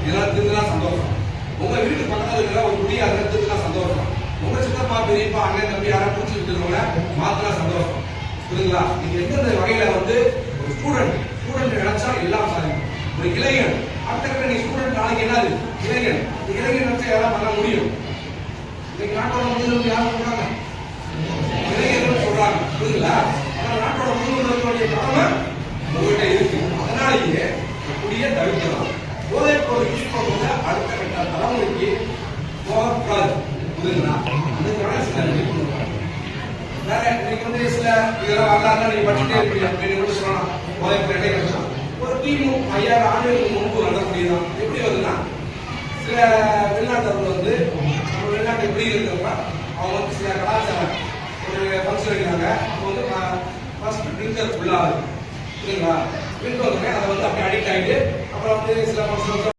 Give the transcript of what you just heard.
இதெல்லாம் திருந்தினா சந்தோஷம். உங்க வீட்டு பக்கத்தில் இருக்கிற ஒரு குடி அதை திருந்தினா சந்தோஷம். உங்க சித்தப்பா பெரியப்பா அண்ணன் தம்பி யாரும் பூச்சி விட்டுருவங்க மாத்தினா சந்தோஷம். புரியுதுங்களா? நீங்க எந்தெந்த வகையில வந்து ஒரு ஸ்டூடெண்ட் நினைச்சா எல்லாம் சாதிக்கும். ஒரு இளைஞன் அடுத்த நீ ஸ்டூடெண்ட் நாளைக்கு என்னது இளைஞன் நினைச்சா யாரும் பண்ண முடியும். இன்னைக்கு நாட்டோட முதல்வர் யாரும் சொல்றாங்க, இளைஞர்கள் சொல்றாங்க. புரியுதுங்களா? ஆனா நாட்டோட முதல்வர்களுடைய கடமை உங்ககிட்ட இருக்கு. அதனாலேயே குடிய தவிர்க்கலாம். போதை பொருள் யூஸ் பண்ணுறத அடுத்த கட்ட தலைமுறைக்கு போகக்கூடாது. புரியுதுங்களா? அதுக்கான சில வேற இன்னைக்கு வந்து சில இதெல்லாம் வரலாறு நீங்க படிச்சுட்டே இருப்பீங்க அப்படின்னு கூட சொல்லலாம். போதை பொருள் கிடைக்கலாம். ஒரு கிமு 5000 ஆண்டுகளுக்கு முன்பு நடக்கூடியதான். எப்படி வருதுன்னா, சில வெளிநாட்டவர்கள் வந்து நம்ம வெளிநாட்டு எப்படி இருக்கிறப்ப அவங்க வந்து சில கலாச்சாரம் ஒரு ஃபங்க்ஷன் வைக்கிறாங்க. அப்போ வந்து ஃபர்ஸ்ட் ட்ரிங்கர் ஃபுல்லாக புரியுங்களா? ட்ரிங்க் வந்தோடனே அதை வந்து அப்படியே அடிக்ட் ஆகிட்டு அப்புறம் வந்து சில ஃபங்க்ஷன்